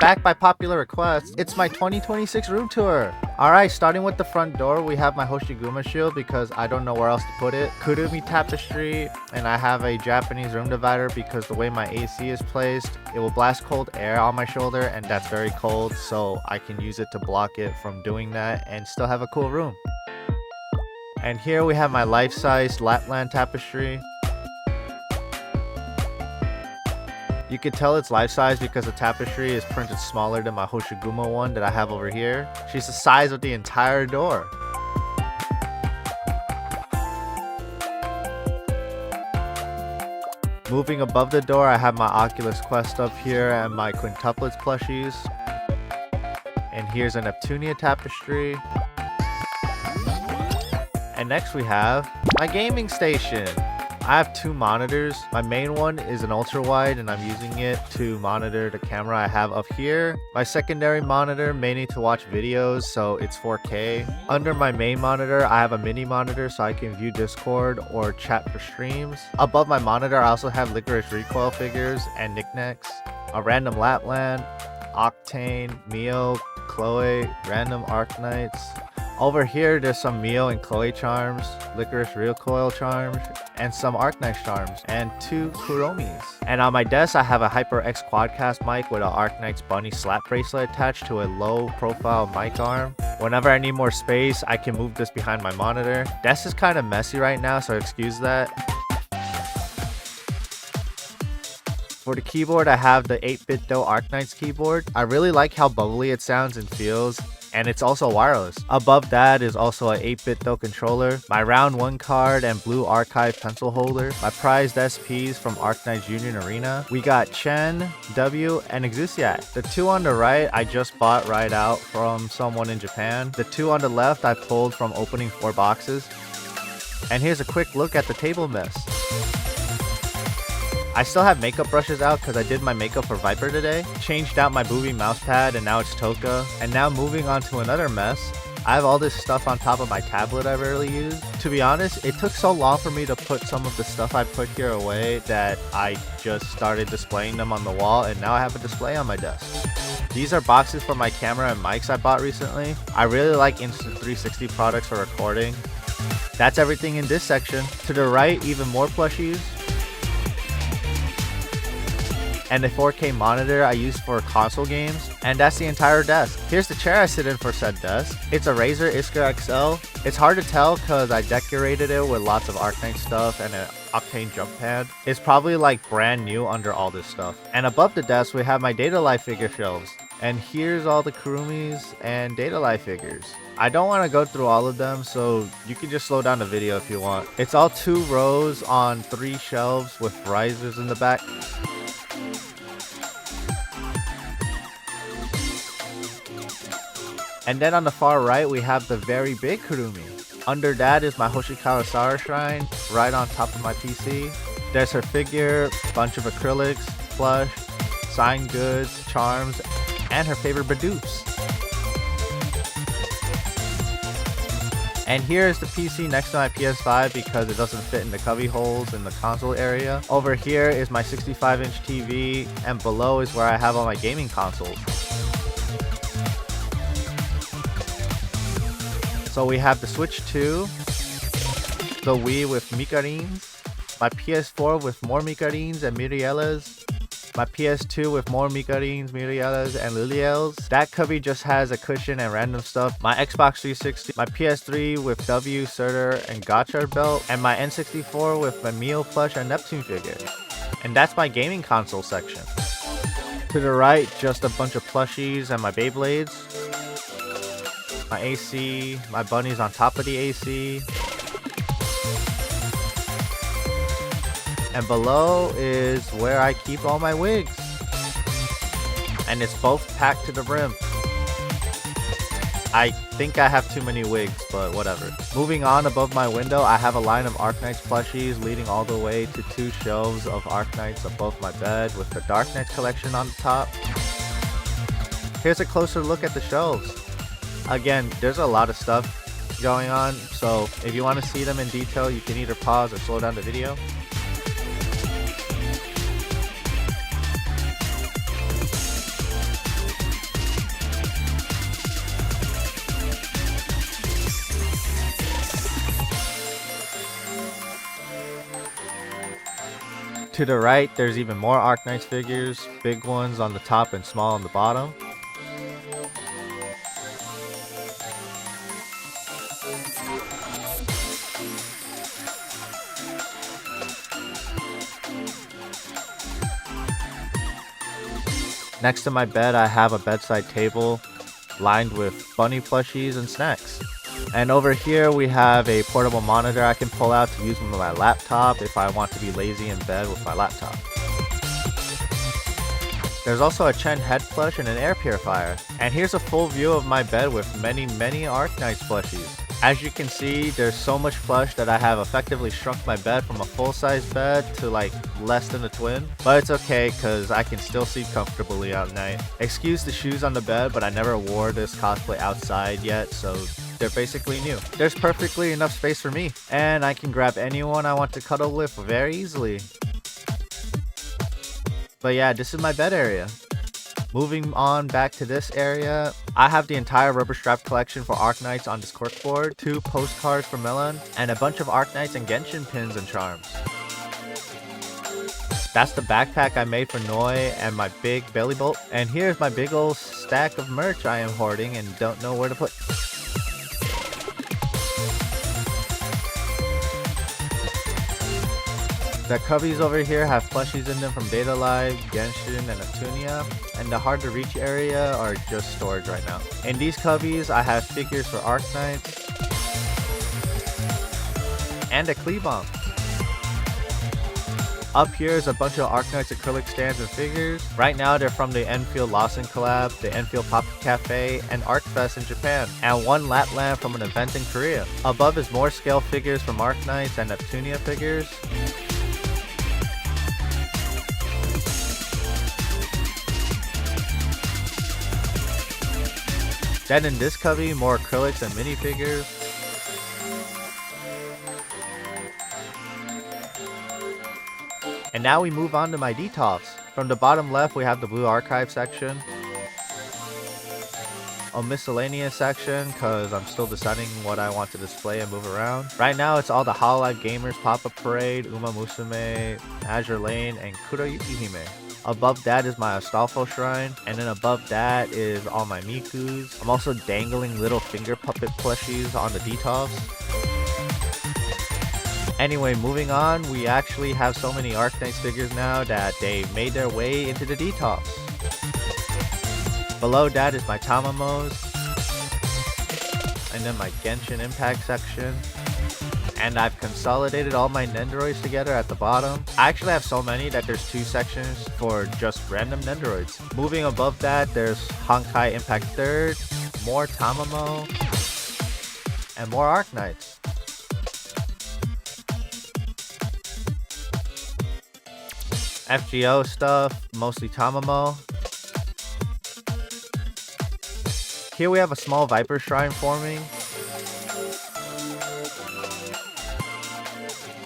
back by popular request. It's my 2026 room tour. Alright, starting with the front door, we have my Hoshiguma shield because I don't know where else to put it. Kurumi tapestry, and I have a Japanese room divider because the way my AC is placed, it will blast cold air on my shoulder, and that's very cold, so I can use it to block it from doing that and still have a cool room. And here we have my life-size Lapland tapestry. You can tell it's life-size because the tapestry is printed smaller than my Hoshiguma one that I have over here. She's the size of the entire door. Moving above the door, I have my Oculus Quest up here and my quintuplets plushies. And here's a Neptunia tapestry. And next we have my gaming station. I have two monitors. My main one is an ultra wide and I'm using it to monitor the camera I have up here. My secondary monitor mainly to watch videos, so it's 4K. Under my main monitor, I have a mini monitor so I can view Discord or chat for streams. Above my monitor, I also have Licorice Recoil figures and knickknacks, a random Lapland, Octane, Mio, Chloe, random Arknights. Over here, there's some Mio and Chloe charms, Licorice Recoil charms, and some Arknight charms, and two Kuromis. And on my desk, I have a HyperX Quadcast mic with an Arknight's bunny slap bracelet attached to a low-profile mic arm. Whenever I need more space, I can move this behind my monitor. Desk is kind of messy right now, so excuse that. For the keyboard, I have the 8-bit Do Arknight's keyboard. I really like how bubbly it sounds and feels, and it's also wireless. Above that is also a 8-bit Do controller, my round 1 card and blue archive pencil holder, my prized SPs from Arknight's Union Arena. We got Chen, W, and Exusiat. The two on the right I just bought right out from someone in Japan. The two on the left I pulled from opening 4 boxes. And here's a quick look at the table mess. I still have makeup brushes out because I did my makeup for Viper today. Changed out my Booby mousepad and now it's Toka. And now moving on to another mess. I have all this stuff on top of my tablet I rarely use. To be honest, it took so long for me to put some of the stuff I put here away that I just started displaying them on the wall, and now I have a display on my desk. These are boxes for my camera and mics I bought recently. I really like Insta360 products for recording. That's everything in this section. To the right, even more plushies. And a 4K monitor I use for console games, and that's the entire desk. Here's the chair I sit in for said desk. It's a Razer Iskra XL. It's hard to tell because I decorated it with lots of Arknight stuff and an Octane jump pad. It's probably like brand new under all this stuff. And above the desk we have my Data Life figure shelves. And here's all the Kurumis and Data Life figures. I don't want to go through all of them, so you can just slow down the video if you want. It's all 2 rows on 3 shelves with risers in the back. And then on the far right, we have the very big Kurumi. Under that is my Hoshikawa Sara shrine, right on top of my PC. There's her figure, bunch of acrylics, plush, signed goods, charms, and her favorite Badoops. And here is the PC next to my PS5 because it doesn't fit in the cubby holes in the console area. Over here is my 65-inch TV, and below is where I have all my gaming consoles. So we have the Switch 2, the Wii with Mikarins, my PS4 with more Mikarins and Miriellas, my PS2 with more Mikarins, Miriellas, and Liliels. That cubby just has a cushion and random stuff. My Xbox 360, my PS3 with W, Surtur, and Gotchard belt, and my N64 with my Mio plush and Neptune figure. And that's my gaming console section. To the right, just a bunch of plushies and my Beyblades. My AC, my bunnies on top of the AC. And below is where I keep all my wigs. And it's both packed to the brim. I think I have too many wigs, but whatever. Moving on, above my window, I have a line of Arknights plushies leading all the way to 2 shelves of Arknights above my bed with the Dark Knights collection on the top. Here's a closer look at the shelves. Again, there's a lot of stuff going on, so if you want to see them in detail, you can either pause or slow down the video. To the right, there's even more Arknights figures, big ones on the top and small on the bottom. Next to my bed, I have a bedside table lined with bunny plushies and snacks. And over here, we have a portable monitor I can pull out to use with my laptop if I want to be lazy in bed with my laptop. There's also a Chen head plush and an air purifier. And here's a full view of my bed with many Arknights plushies. As you can see, there's so much plush that I have effectively shrunk my bed from a full-size bed to like less than a twin. But it's okay because I can still sleep comfortably at night. Excuse the shoes on the bed, but I never wore this cosplay outside yet, so they're basically new. There's perfectly enough space for me, and I can grab anyone I want to cuddle with very easily. But yeah, this is my bed area. Moving on back to this area, I have the entire rubber strap collection for Arknights on this corkboard, 2 postcards for Melon, and a bunch of Arknights and Genshin pins and charms. That's the backpack I made for Noi and my big belly bolt. And here's my big ol' stack of merch I am hoarding and don't know where to put. The cubbies over here have plushies in them from Data Live, Genshin, and Neptunia, and the hard to reach area are just storage right now. In these cubbies, I have figures for Arknights and a Kleebomb. Up here is a bunch of Arknights acrylic stands and figures. Right now they're from the Enfield Lawson collab, the Enfield Pop Cafe, and ArcFest in Japan, and one Lapland from an event in Korea. Above is more scale figures from Arknights and Neptunia figures. Then in this cubby, more acrylics and minifigures. And now we move on to my detox. From the bottom left, we have the blue archive section. A miscellaneous section, because I'm still deciding what I want to display and move around. Right now, it's all the Hololive Gamers Pop-Up Parade, Uma Musume, Azure Lane, and Kuroyuki Hime. Above that is my Astolfo shrine, and then above that is all my Mikus. I'm also dangling little finger puppet plushies on the detox. Anyway, moving on, we actually have so many Arknights figures now that they made their way into the detox. Below that is my Tamamos, and then my Genshin Impact section. And I've consolidated all my Nendoroids together at the bottom. I actually have so many that there's 2 sections for just random Nendoroids. Moving above that, there's Honkai Impact 3rd, more Tamamo, and more Arknights. FGO stuff, mostly Tamamo. Here we have a small Viper shrine forming.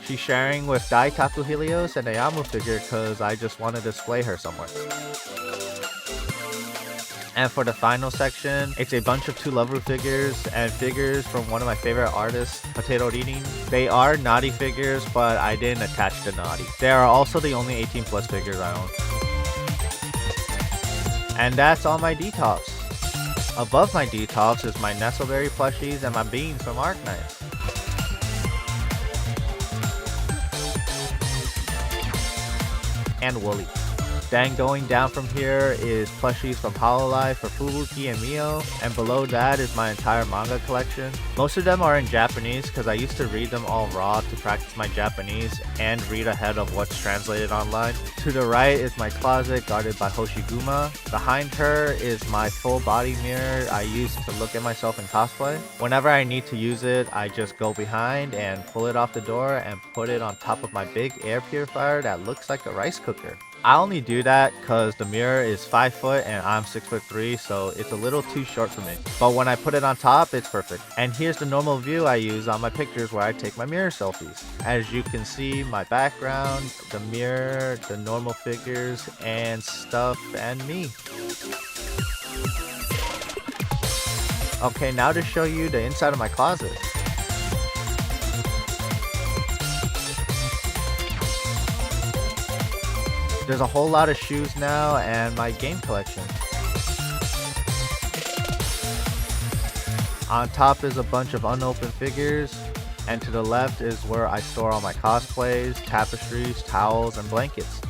She's sharing with Daitaku Helios and Ayamu figure because I just want to display her somewhere. And for the final section, it's a bunch of 2 Loveru figures and figures from one of my favorite artists, Potato Reading. They are Naughty figures, but I didn't attach the Naughty. They are also the only 18 plus figures I own. And that's all my detox. Above my detox is my Nestleberry plushies and my beans from Arknights. And Wooly. Then going down from here is plushies from Hololive for Fubuki and Mio, and below that is my entire manga collection. Most of them are in Japanese because I used to read them all raw to practice my Japanese and read ahead of what's translated online. To the right is my closet guarded by Hoshiguma. Behind her is my full body mirror I use to look at myself in cosplay. Whenever I need to use it, I just go behind and pull it off the door and put it on top of my big air purifier that looks like a rice cooker. I only do that because the mirror is 5 foot and I'm 6'3", so it's a little too short for me. But when I put it on top, it's perfect. And here's the normal view I use on my pictures where I take my mirror selfies. As you can see, my background, the mirror, the normal figures, and stuff, and me. Okay, now to show you the inside of my closet. There's a whole lot of shoes now and my game collection. On top is a bunch of unopened figures, and to the left is where I store all my cosplays, tapestries, towels, and blankets.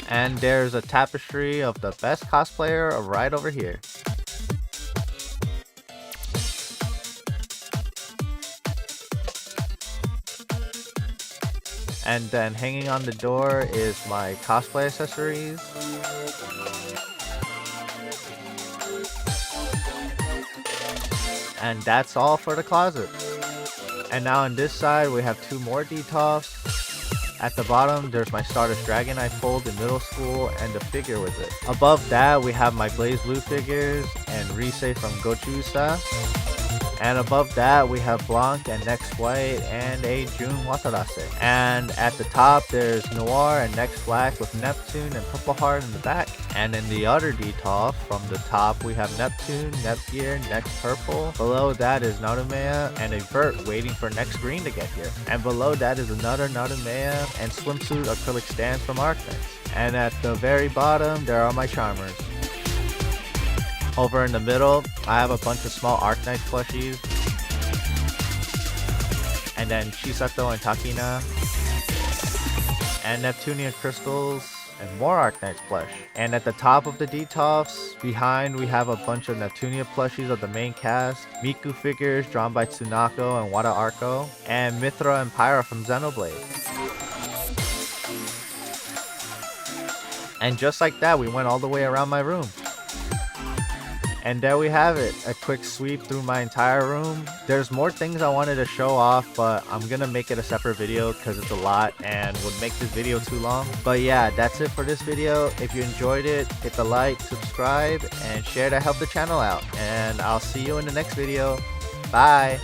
And there's a tapestry of the best cosplayer right over here. And then hanging on the door is my cosplay accessories. And that's all for the closet. And now on this side we have two more detofs. At the bottom there's my Stardust Dragon I pulled in middle school and the figure with it. Above that we have my Blaze Blue figures and Rise from Gochusa. And above that we have Blanc and Next White and a Jun Watarase. And at the top there's Noir and Next Black with Neptune and Purple Heart in the back. And in the other detof from the top we have Neptune, Nepgear, Next Purple. Below that is Narumea and a Vert waiting for Next Green to get here. And below that is another Narumea and swimsuit acrylic stands from Arknights. And at the very bottom there are my Charmers. Over in the middle, I have a bunch of small Arknight plushies. And then Chisato and Takina. And Neptunian crystals. And more Arknight plush. And at the top of the detofs, behind we have a bunch of Neptunia plushies of the main cast. Miku figures drawn by Tsunako and Wada Arco. And Mithra and Pyra from Xenoblade. And just like that, we went all the way around my room. And there we have it, a quick sweep through my entire room. There's more things I wanted to show off, but I'm gonna make it a separate video because it's a lot and would make this video too long. But yeah, that's it for this video. If you enjoyed it, hit the like, subscribe, and share to help the channel out. And I'll see you in the next video. Bye!